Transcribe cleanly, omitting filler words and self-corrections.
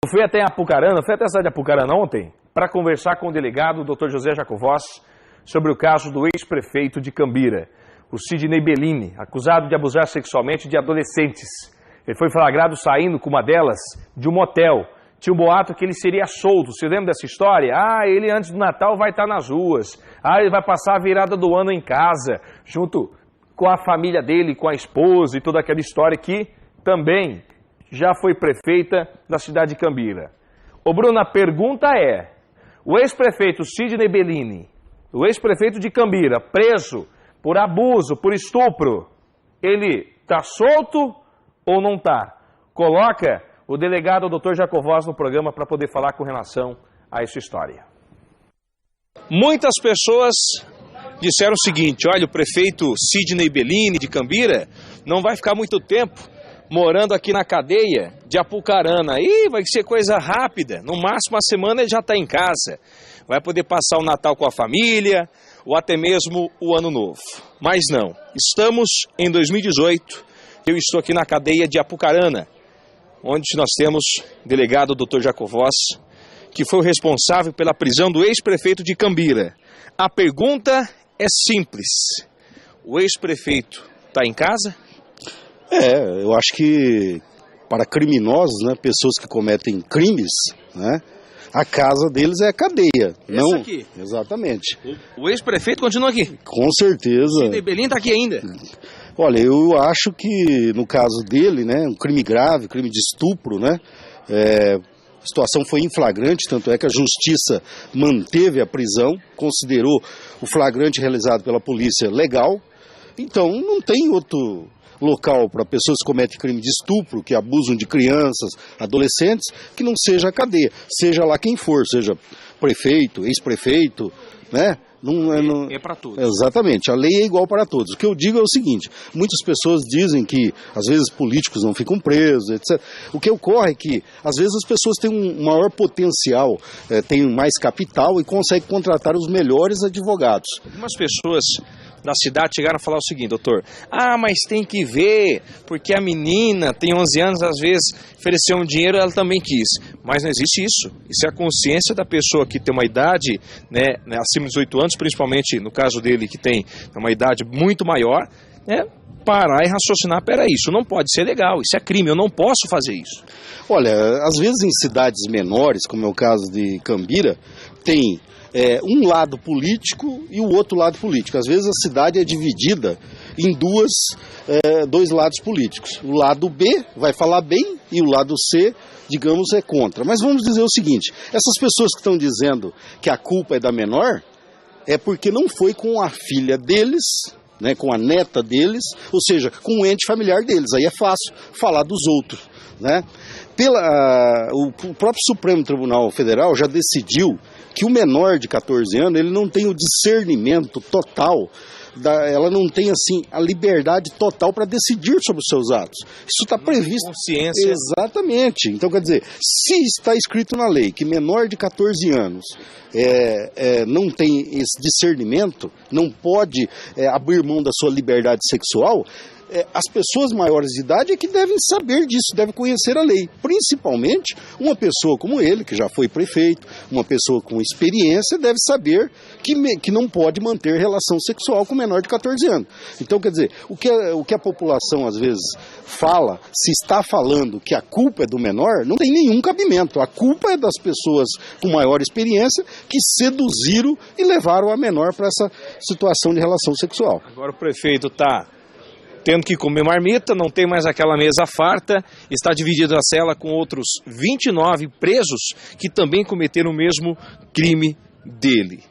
Eu fui até Apucarana, fui até a cidade de Apucarana ontem para conversar com o delegado, o Dr. José Jacovós, sobre o caso do ex-prefeito de Cambira, o Sidney Bellini, acusado de abusar sexualmente de adolescentes. Ele foi flagrado saindo com uma delas de um motel. Tinha um boato que ele seria solto. Você lembra dessa história? Ele antes do Natal vai estar nas ruas. Ele vai passar a virada do ano em casa, junto com a família dele, com a esposa e toda aquela história que também já foi prefeita da cidade de Cambira. Ô Bruno, a pergunta é, o ex-prefeito Sidney Bellini, o ex-prefeito de Cambira, preso por abuso, por estupro, ele está solto ou não está? Coloca o delegado, o Dr. Jacovós, no programa para poder falar com relação a essa história. Muitas pessoas disseram o seguinte, olha, o prefeito Sidney Bellini de Cambira não vai ficar muito tempo morando aqui na cadeia de Apucarana. Vai ser coisa rápida, no máximo uma semana ele já está em casa. Vai poder passar o Natal com a família ou até mesmo o Ano Novo. Mas não, estamos em 2018, eu estou aqui na cadeia de Apucarana, onde nós temos o delegado Dr. Jacovós, que foi o responsável pela prisão do ex-prefeito de Cambira. A pergunta é simples, o ex-prefeito está em casa? Eu acho que para criminosos, né, pessoas que cometem crimes, né, a casa deles é a cadeia. Não aqui? Exatamente. O ex-prefeito continua aqui? Com certeza. Sidney Bellini está aqui ainda? Olha, eu acho que no caso dele, né, um crime grave, crime de estupro, né, a situação foi em flagrante, tanto é que a justiça manteve a prisão, considerou o flagrante realizado pela polícia legal, então não tem outro local para pessoas que cometem crime de estupro, que abusam de crianças, adolescentes, que não seja a cadeia, seja lá quem for, seja prefeito, ex-prefeito, né? É para todos. Exatamente, a lei é igual para todos. O que eu digo é o seguinte, muitas pessoas dizem que às vezes políticos não ficam presos, etc. O que ocorre é que às vezes as pessoas têm um maior potencial, têm mais capital e conseguem contratar os melhores advogados. Algumas pessoas da cidade chegaram a falar o seguinte, doutor, mas tem que ver, porque a menina tem 11 anos, às vezes ofereceu um dinheiro, ela também quis, mas não existe isso. Isso é a consciência da pessoa que tem uma idade, né, acima de 18 anos, principalmente no caso dele que tem uma idade muito maior, parar e raciocinar, peraí, isso não pode ser legal, isso é crime, eu não posso fazer isso. Olha, às vezes em cidades menores, como é o caso de Cambira, tem um lado político e o outro lado político. Às vezes a cidade é dividida em dois lados políticos. O lado B vai falar bem e o lado C, digamos, é contra. Mas vamos dizer o seguinte, essas pessoas que estão dizendo que a culpa é da menor, é porque não foi com a filha deles, né, com a neta deles, ou seja, com o ente familiar deles. Aí é fácil falar dos outros, né? O próprio Supremo Tribunal Federal já decidiu que o menor de 14 anos ele não tem o discernimento total, ela não tem assim a liberdade total para decidir sobre os seus atos. Isso está previsto. Consciência. Exatamente. Então, quer dizer, se está escrito na lei que menor de 14 anos não tem esse discernimento, não pode abrir mão da sua liberdade sexual, as pessoas maiores de idade é que devem saber disso, devem conhecer a lei. Principalmente uma pessoa como ele, que já foi prefeito, uma pessoa com experiência, deve saber que não pode manter relação sexual com menor de 14 anos. Então, quer dizer, o que a população às vezes fala, se está falando que a culpa é do menor, não tem nenhum cabimento. A culpa é das pessoas com maior experiência que seduziram e levaram a menor para essa situação de relação sexual. Agora o prefeito está tendo que comer marmita, não tem mais aquela mesa farta, está dividida a cela com outros 29 presos que também cometeram o mesmo crime dele.